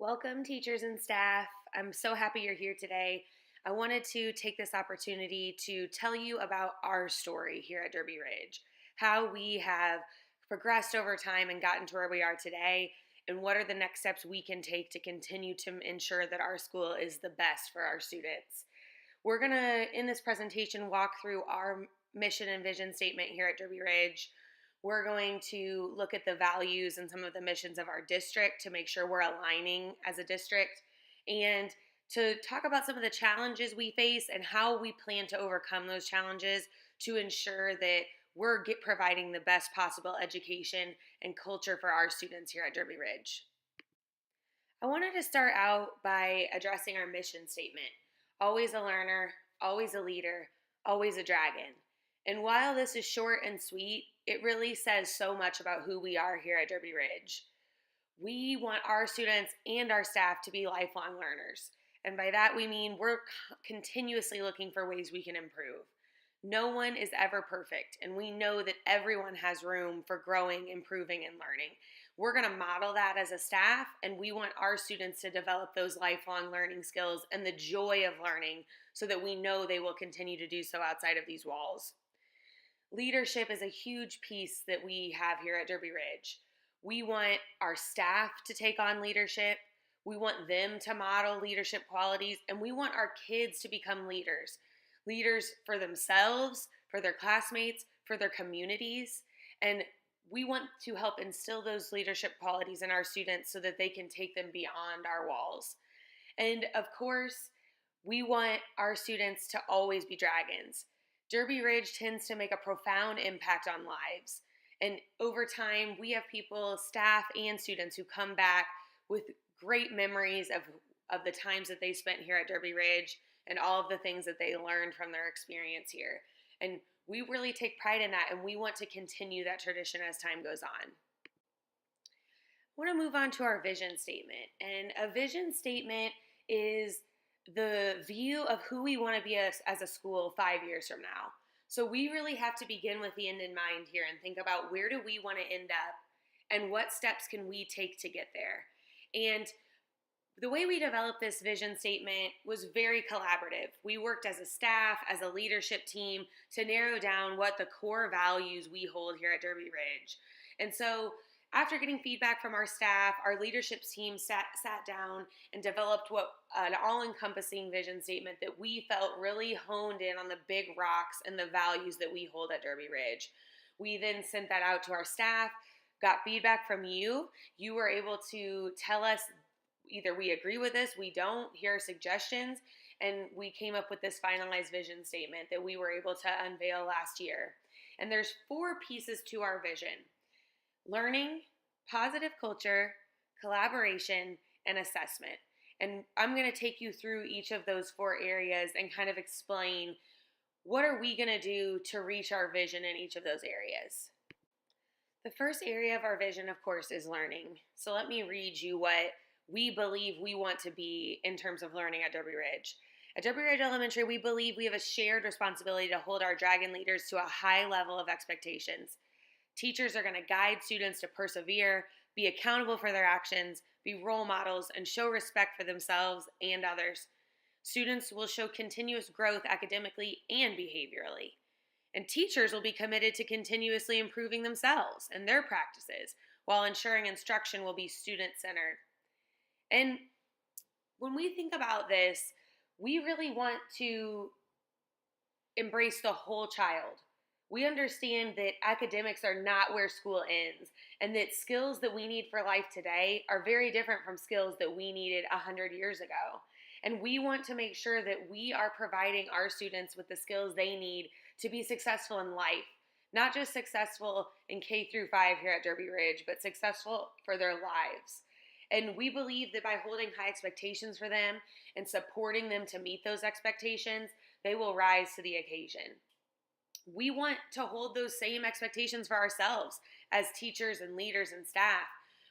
Welcome, teachers and staff. I'm so happy you're here today. I wanted to take this opportunity to tell you about our story here at Derby Ridge, how we have progressed over time and gotten to where we are today, and what are the next steps we can take to continue to ensure that our school is the best for our students. We're going to, in this presentation, walk through our mission and vision statement here at Derby Ridge. We're going to look at the values and some of the missions of our district to make sure we're aligning as a district, and to talk about some of the challenges we face and how we plan to overcome those challenges to ensure that we're providing the best possible education and culture for our students here at Derby Ridge. I wanted to start out by addressing our mission statement: always a learner, always a leader, always a dragon. And while this is short and sweet, it really says so much about who we are here at Derby Ridge. We want our students and our staff to be lifelong learners. And by that we mean we're continuously looking for ways we can improve. No one is ever perfect, and we know that everyone has room for growing, improving, and learning. We're going to model that as a staff, and we want our students to develop those lifelong learning skills and the joy of learning so that we know they will continue to do so outside of these walls. Leadership is a huge piece that we have here at Derby Ridge. We want our staff to take on leadership. We want them to model leadership qualities, and we want our kids to become leaders. Leaders for themselves, for their classmates, for their communities. And we want to help instill those leadership qualities in our students so that they can take them beyond our walls. And of course, we want our students to always be dragons. Derby Ridge tends to make a profound impact on lives. And over time, we have people, staff and students, who come back with great memories of the times that they spent here at Derby Ridge and all of the things that they learned from their experience here. And we really take pride in that, and we want to continue that tradition as time goes on. I want to move on to our vision statement. And a vision statement is the view of who we want to be as a school 5 years from now. So we really have to begin with the end in mind here and think about, where do we want to end up and what steps can we take to get there. And the way we developed this vision statement was very collaborative. We worked as a staff, as a leadership team, to narrow down what the core values we hold here at Derby Ridge. And so after getting feedback from our staff, our leadership team sat down and developed an all-encompassing vision statement that we felt really honed in on the big rocks and the values that we hold at Derby Ridge. We then sent that out to our staff, got feedback from you. You were able to tell us either we agree with this, we don't, here are suggestions, and we came up with this finalized vision statement that we were able to unveil last year. And there's 4 pieces to our vision: learning, positive culture, collaboration, and assessment. And I'm going to take you through each of those 4 areas and kind of explain what are we going to do to reach our vision in each of those areas. The first area of our vision, of course, is learning. So let me read you what we believe we want to be in terms of learning at Derby Ridge. At Derby Ridge Elementary, we believe we have a shared responsibility to hold our dragon leaders to a high level of expectations. Teachers are going to guide students to persevere, be accountable for their actions, be role models, and show respect for themselves and others. Students will show continuous growth academically and behaviorally. And teachers will be committed to continuously improving themselves and their practices while ensuring instruction will be student-centered. And when we think about this, we really want to embrace the whole child. We understand that academics are not where school ends, and that skills that we need for life today are very different from skills that we needed 100 years ago. And we want to make sure that we are providing our students with the skills they need to be successful in life. Not just successful in K through 5 here at Derby Ridge, but successful for their lives. And we believe that by holding high expectations for them and supporting them to meet those expectations, they will rise to the occasion. We want to hold those same expectations for ourselves as teachers and leaders and staff.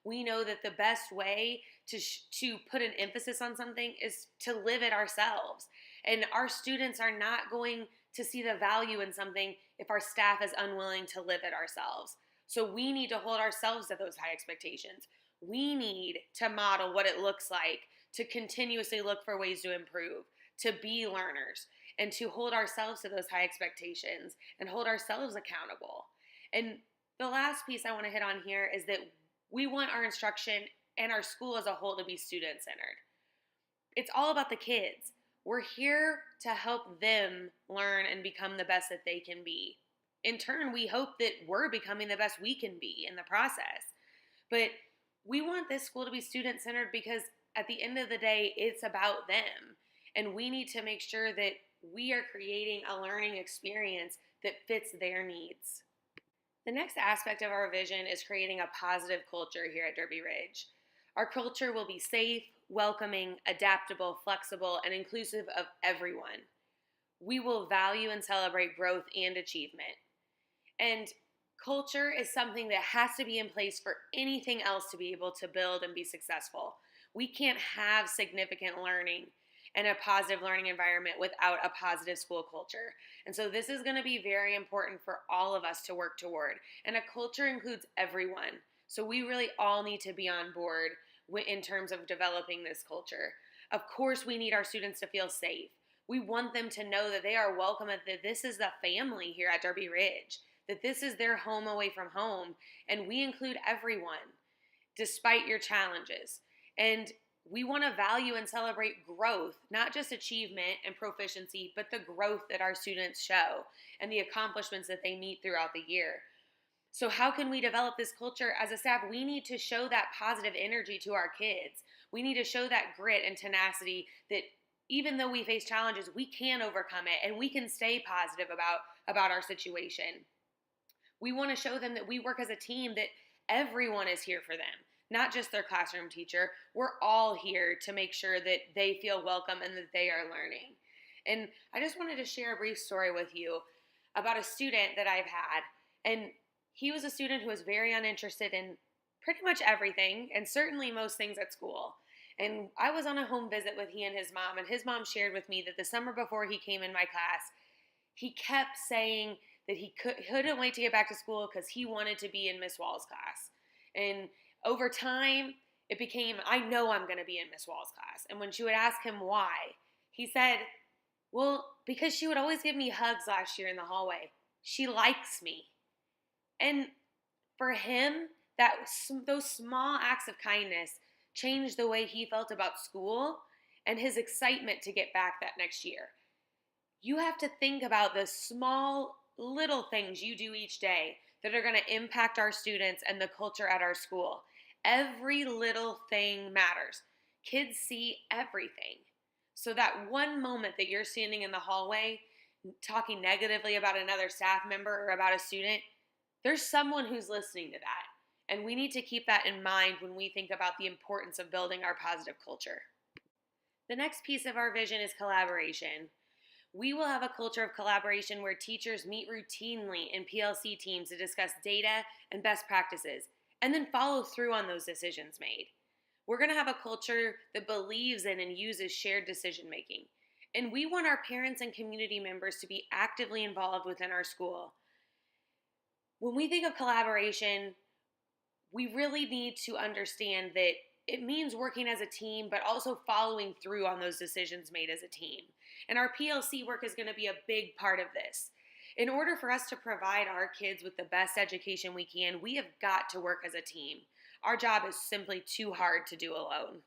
We know that the best way to put an emphasis on something is to live it ourselves. And our students are not going to see the value in something if our staff is unwilling to live it ourselves. So we need to hold ourselves to those high expectations. we need to model what it looks like to continuously look for ways to improve, to be learners, and to hold ourselves to those high expectations and hold ourselves accountable. And the last piece I want to hit on here is that we want our instruction and our school as a whole to be student-centered. It's all about the kids. We're here to help them learn and become the best that they can be. In turn, we hope that we're becoming the best we can be in the process. But we want this school to be student-centered because at the end of the day, it's about them. And we need to make sure that we are creating a learning experience that fits their needs. The next aspect of our vision is creating a positive culture here at Derby Ridge. Our culture will be safe, welcoming, adaptable, flexible, and inclusive of everyone. We will value and celebrate growth and achievement. And culture is something that has to be in place for anything else to be able to build and be successful. We can't have significant learning and a positive learning environment without a positive school culture. And so this is going to be very important for all of us to work toward. And a culture includes everyone. So we really all need to be on board in terms of developing this culture. Of course, we need our students to feel safe. We want them to know that they are welcome, that this is the family here at Derby Ridge, that this is their home away from home, and we include everyone, despite your challenges. And we want to value and celebrate growth, not just achievement and proficiency, but the growth that our students show and the accomplishments that they meet throughout the year. So how can we develop this culture as a staff? We need to show that positive energy to our kids. We need to show that grit and tenacity that even though we face challenges, we can overcome it and we can stay positive about our situation. We want to show them that we work as a team, that everyone is here for them, not just their classroom teacher. We're all here to make sure that they feel welcome and that they are learning. And I just wanted to share a brief story with you about a student that I've had. And he was a student who was very uninterested in pretty much everything, and certainly most things at school. And I was on a home visit with he and his mom shared with me that the summer before he came in my class, he kept saying that he couldn't wait to get back to school because he wanted to be in Miss Wall's class. And over time, it became, I know I'm going to be in Miss Wall's class. And when she would ask him why, he said, well, because she would always give me hugs last year in the hallway. She likes me. And for him, those small acts of kindness changed the way he felt about school and his excitement to get back that next year. You have to think about the small little things you do each day that are going to impact our students and the culture at our school. Every little thing matters. Kids see everything. So that one moment that you're standing in the hallway talking negatively about another staff member or about a student, there's someone who's listening to that. And we need to keep that in mind when we think about the importance of building our positive culture. The next piece of our vision is collaboration. We will have a culture of collaboration where teachers meet routinely in PLC teams to discuss data and best practices, and then follow through on those decisions made. We're going to have a culture that believes in and uses shared decision making. And we want our parents and community members to be actively involved within our school. When we think of collaboration, we really need to understand that it means working as a team, but also following through on those decisions made as a team. And our PLC work is going to be a big part of this. In order for us to provide our kids with the best education we can, we have got to work as a team. Our job is simply too hard to do alone.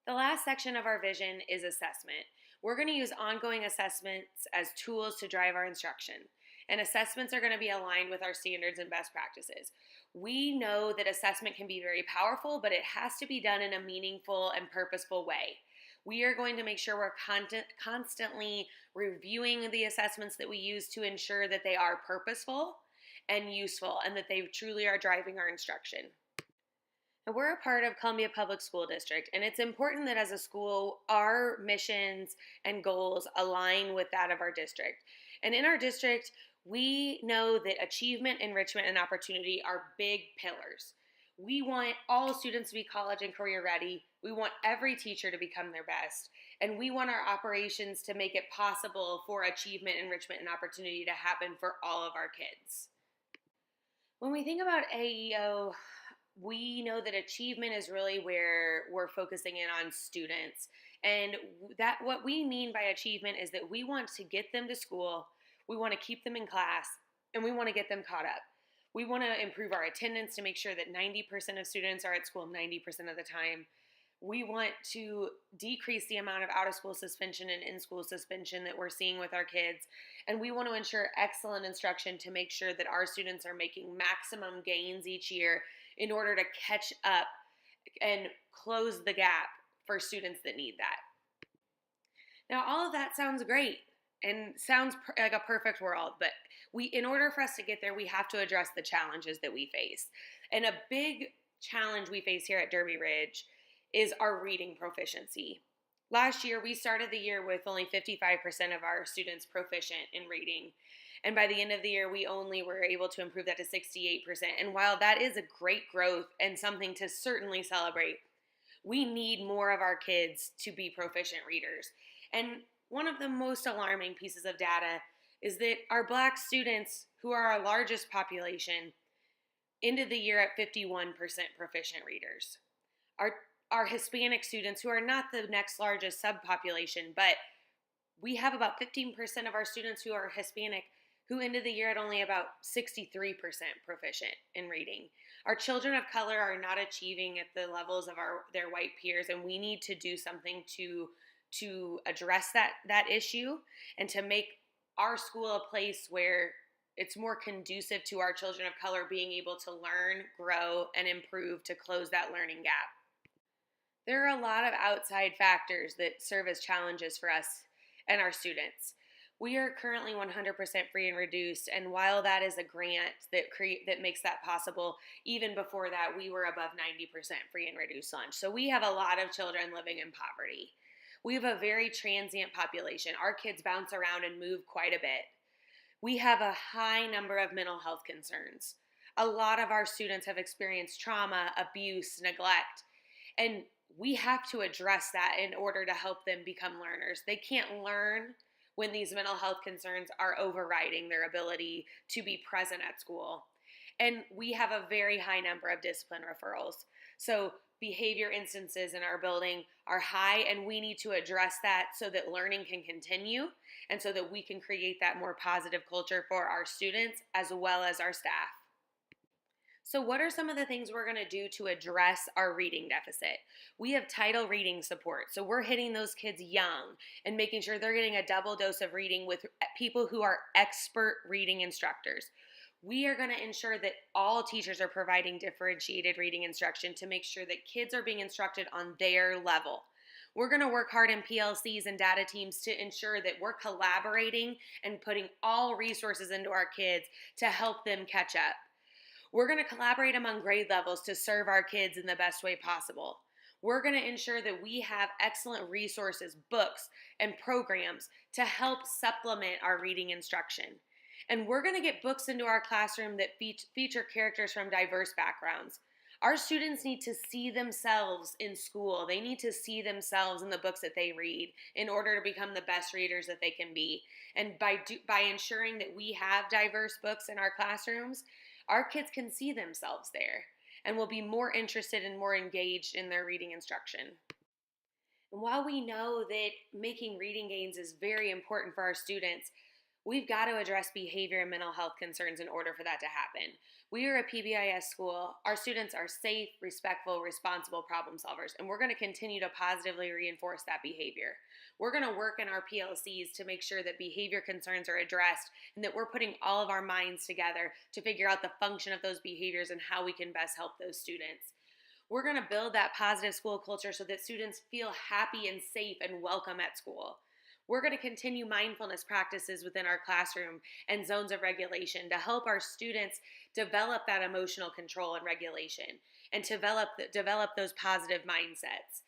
The last section of our vision is assessment. We're going to use ongoing assessments as tools to drive our instruction. And assessments are going to be aligned with our standards and best practices. We know that assessment can be very powerful, but it has to be done in a meaningful and purposeful way. We are going to make sure we're constantly reviewing the assessments that we use to ensure that they are purposeful and useful and that they truly are driving our instruction. And we're a part of Columbia Public School District, and it's important that as a school, our missions and goals align with that of our district. And in our district, we know that achievement, enrichment, and opportunity are big pillars. We want all students to be college and career ready. We want every teacher to become their best. And we want our operations to make it possible for achievement, enrichment, and opportunity to happen for all of our kids. When we think about AEO, we know that achievement is really where we're focusing in on students. And that what we mean by achievement is that we want to get them to school, we want to keep them in class, and we want to get them caught up. We want to improve our attendance to make sure that 90% of students are at school 90% of the time. We want to decrease the amount of out of school suspension and in school suspension that we're seeing with our kids. And we want to ensure excellent instruction to make sure that our students are making maximum gains each year in order to catch up and close the gap for students that need that. Now, all of that sounds great and sounds like a perfect world, but in order for us to get there, we have to address the challenges that we face. And a big challenge we face here at Derby Ridge is our reading proficiency. Last year, we started the year with only 55% of our students proficient in reading. And by the end of the year, we only were able to improve that to 68%. And while that is a great growth and something to certainly celebrate, we need more of our kids to be proficient readers. And one of the most alarming pieces of data is that our Black students, who are our largest population, ended the year at 51% proficient readers. Our Hispanic students, who are not the next largest subpopulation, but we have about 15% of our students who are Hispanic who ended the year at only about 63% proficient in reading. Our children of color are not achieving at the levels of their white peers, and we need to do something to address that issue and to make our school a place where it's more conducive to our children of color being able to learn, grow, and improve to close that learning gap. There are a lot of outside factors that serve as challenges for us and our students. We are currently 100% free and reduced, and while that is a grant that makes that possible, even before that, we were above 90% free and reduced lunch. So we have a lot of children living in poverty. We have a very transient population. Our kids bounce around and move quite a bit. We have a high number of mental health concerns. A lot of our students have experienced trauma, abuse, neglect, and we have to address that in order to help them become learners. They can't learn when these mental health concerns are overriding their ability to be present at school. And we have a very high number of discipline referrals. So behavior instances in our building are high, and we need to address that so that learning can continue and so that we can create that more positive culture for our students as well as our staff. So what are some of the things we're going to do to address our reading deficit? We have title reading support. So we're hitting those kids young and making sure they're getting a double dose of reading with people who are expert reading instructors. We are going to ensure that all teachers are providing differentiated reading instruction to make sure that kids are being instructed on their level. We're going to work hard in PLCs and data teams to ensure that we're collaborating and putting all resources into our kids to help them catch up. We're going to collaborate among grade levels to serve our kids in the best way possible. We're going to ensure that we have excellent resources, books, and programs to help supplement our reading instruction. And we're going to get books into our classroom that feature characters from diverse backgrounds. Our students need to see themselves in school. They need to see themselves in the books that they read in order to become the best readers that they can be. And by ensuring that we have diverse books in our classrooms, our kids can see themselves there and will be more interested and more engaged in their reading instruction. And while we know that making reading gains is very important for our students, we've got to address behavior and mental health concerns in order for that to happen. We are a PBIS school. Our students are safe, respectful, responsible problem solvers, and we're going to continue to positively reinforce that behavior. We're going to work in our PLCs to make sure that behavior concerns are addressed and that we're putting all of our minds together to figure out the function of those behaviors and how we can best help those students. We're going to build that positive school culture so that students feel happy and safe and welcome at school. We're going to continue mindfulness practices within our classroom and zones of regulation to help our students develop that emotional control and regulation and develop those positive mindsets.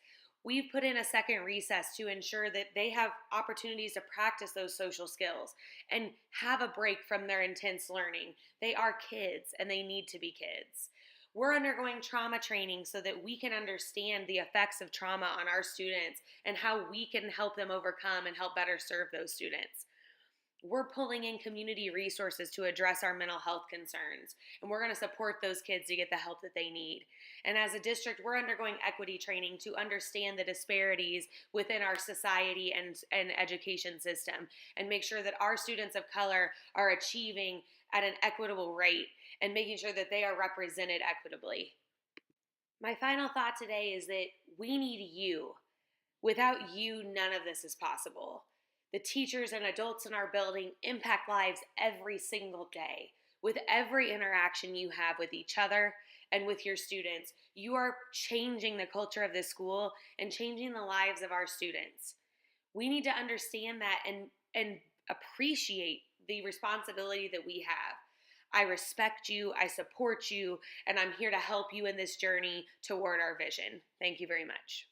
We've put in a second recess to ensure that they have opportunities to practice those social skills and have a break from their intense learning. They are kids and they need to be kids. We're undergoing trauma training so that we can understand the effects of trauma on our students and how we can help them overcome and help better serve those students. We're pulling in community resources to address our mental health concerns, and we're going to support those kids to get the help that they need. And as a district, we're undergoing equity training to understand the disparities within our society and education system, and make sure that our students of color are achieving at an equitable rate and making sure that they are represented equitably. My final thought today is that we need you. Without you, none of this is possible. The teachers and adults in our building impact lives every single day. With every interaction you have with each other and with your students, you are changing the culture of this school and changing the lives of our students. We need to understand that and appreciate the responsibility that we have. I respect you, I support you, and I'm here to help you in this journey toward our vision. Thank you very much.